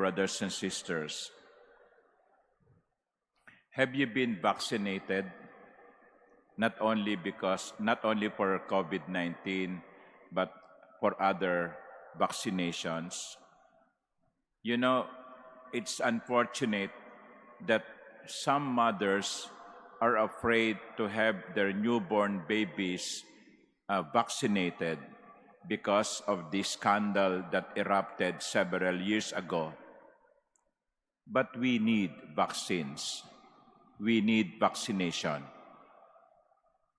brothers and sisters, have you been vaccinated? Not only for COVID-19, but for other vaccinations. You know, it's unfortunate that some mothers are afraid to have their newborn babies vaccinated because of the scandal that erupted several years ago. But we need vaccines. We need vaccination.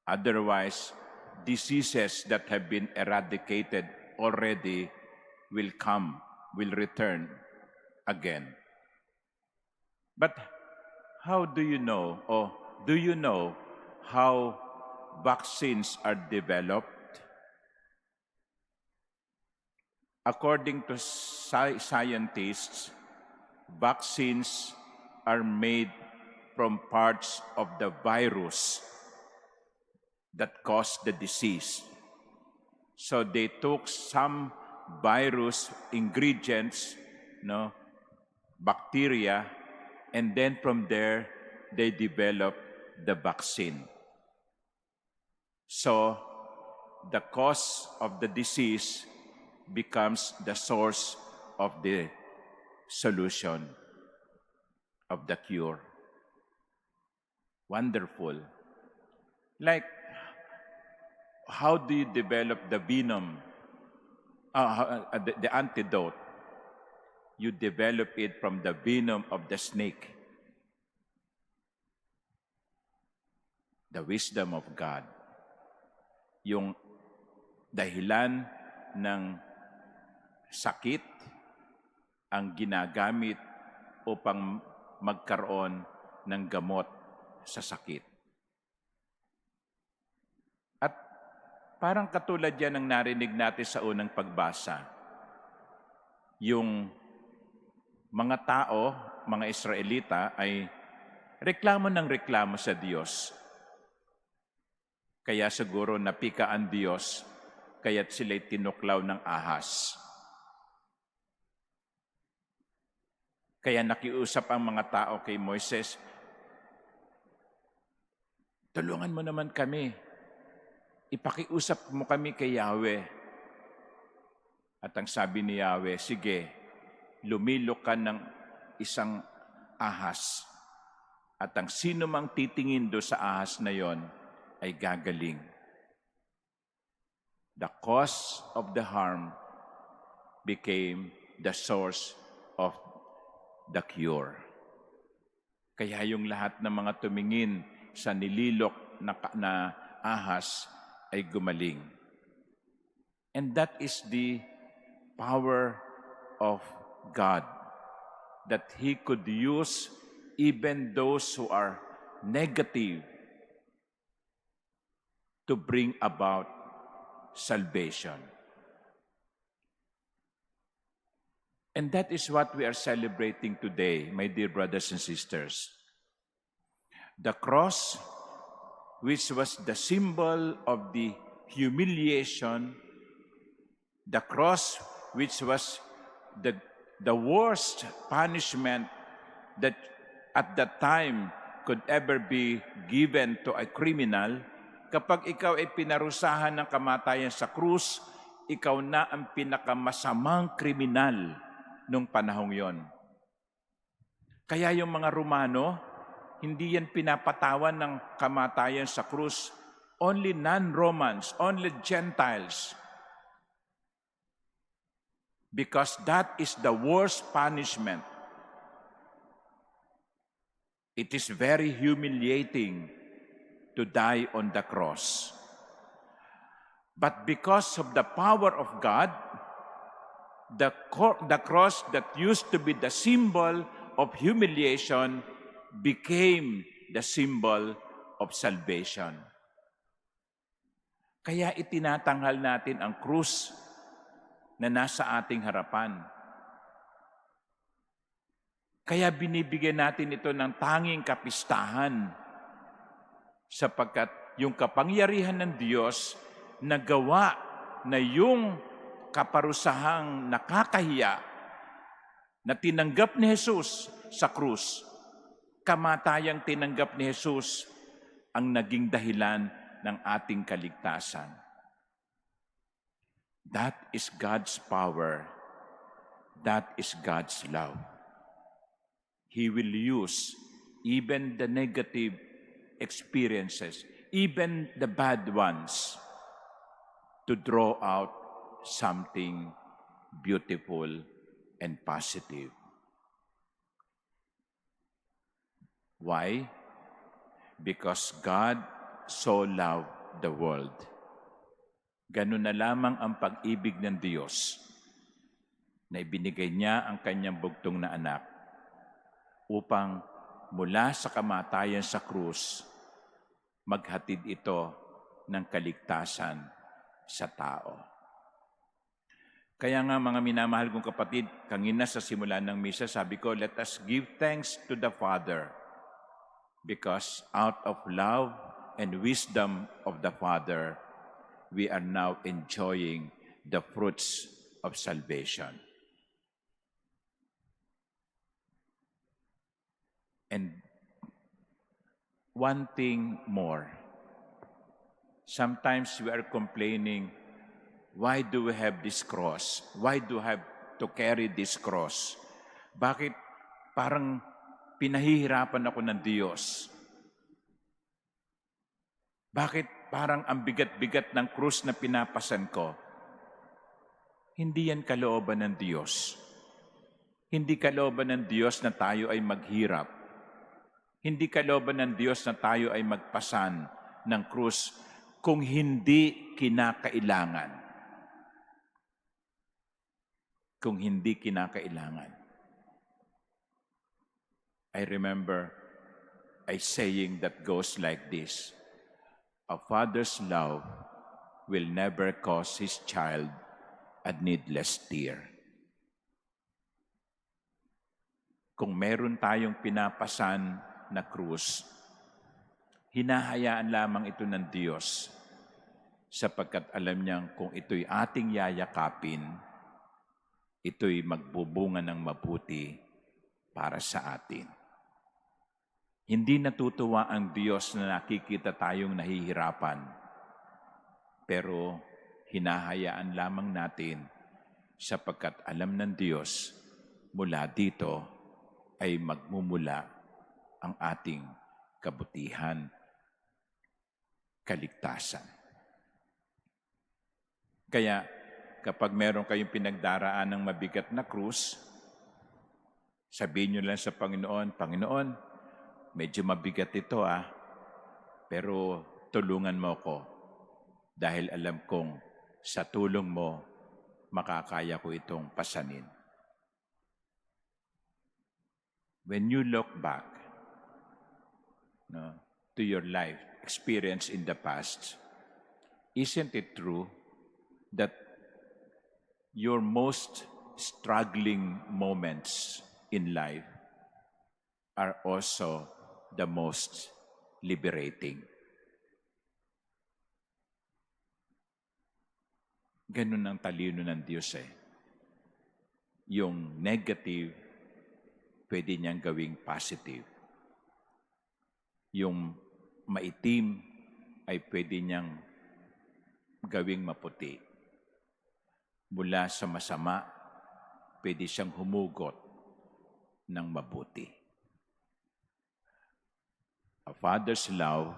Otherwise, diseases that have been eradicated already will return again. But how do you know, or do you know how vaccines are developed? According to scientists, vaccines are made from parts of the virus that cause the disease. So they took some virus ingredients, bacteria, and then from there, they developed the vaccine. So the cause of the disease becomes the source of the solution of the cure. Wonderful. Like, how do you develop the venom, the antidote? You develop it from the venom of the snake. The wisdom of God. Yung dahilan ng sakit ang ginagamit upang magkaroon ng gamot sa sakit. At parang katulad yan ang narinig natin sa unang pagbasa. Yung mga tao, mga Israelita ay reklamo ng reklamo sa Diyos. Kaya siguro napika ang Diyos, kaya't sila'y tinuklaw ng ahas. Kaya nakiusap ang mga tao kay Moises, tulungan mo naman kami. Ipakiusap mo kami kay Yahweh. At ang sabi ni Yahweh, sige, lumilok ka ng isang ahas. At ang sino mang titingin do sa ahas na yon ay gagaling. The cause of the harm became the source of the cure. Kaya yung lahat ng mga tumingin sa nililok na ahas ay gumaling. And that is the power of God, that He could use even those who are negative to bring about salvation. And that is what we are celebrating today, my dear brothers and sisters. The cross, which was the symbol of the humiliation, the cross, which was the worst punishment that at that time could ever be given to a criminal. Kapag ikaw ay pinarusahan ng kamatayan sa krus, ikaw na ang pinakamasamang kriminal nung panahong yon. Kaya yung mga Romano, hindi yan pinapatawan ng kamatayan sa krus. Only non-Romans, only Gentiles. Because that is the worst punishment. It is very humiliating to die on the cross. But because of the power of God, the cross that used to be the symbol of humiliation became the symbol of salvation. Kaya itinatanghal natin ang krus na nasa ating harapan. Kaya binibigyan natin ito ng tanging kapistahan sapagkat yung kapangyarihan ng Diyos nagawa na yung kaparusahang nakakahiya na tinanggap ni Jesus sa krus, kamatayang tinanggap ni Jesus ang naging dahilan ng ating kaligtasan. That is God's power. That is God's love. He will use even the negative experiences, even the bad ones, to draw out something beautiful and positive. Why? Because God so loved the world. Ganun na lamang ang pag-ibig ng Diyos na ibinigay niya ang kanyang bugtong na anak upang mula sa kamatayan sa krus, maghatid ito ng kaligtasan sa tao. Kaya nga mga minamahal kong kapatid, kanina sa simula ng misa, sabi ko, let us give thanks to the Father because out of love and wisdom of the Father, we are now enjoying the fruits of salvation. And one thing more, sometimes we are complaining, why do we have this cross? Why do we have to carry this cross? Bakit parang pinahihirapan ako ng Diyos? Bakit parang ang bigat-bigat ng krus na pinapasan ko? Hindi yan kalooban ng Diyos. Hindi kalooban ng Diyos na tayo ay maghirap. Hindi kalooban ng Diyos na tayo ay magpasan ng krus kung hindi kinakailangan. Kung hindi kinakailangan. I remember a saying that goes like this: a father's love will never cause his child a needless tear. Kung meron tayong pinapasan na krus, hinahayaan lamang ito ng Diyos sapagkat alam niyang kung ito'y ating yayakapin, ito'y magbubunga ng mabuti para sa atin. Hindi natutuwa ang Diyos na nakikita tayong nahihirapan, pero hinahayaan lamang natin sapagkat alam ng Diyos mula dito ay magmumula ang ating kabutihan, kaligtasan. Kaya kapag meron kayong pinagdaraan ng mabigat na krus, sabihin nyo lang sa Panginoon, Panginoon, medyo mabigat ito pero tulungan mo ko dahil alam kong sa tulong mo, makakaya ko itong pasanin. When you look back to your life experience in the past, isn't it true that your most struggling moments in life are also the most liberating? Ganun ang talino ng Diyos Yung negative, pwede niyang gawing positive. Yung maitim ay pwede niyang gawing maputi. Mula sa masama, pwede siyang humugot ng mabuti. A father's love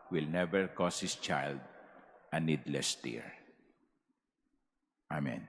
will never cause his child a needless tear. Amen.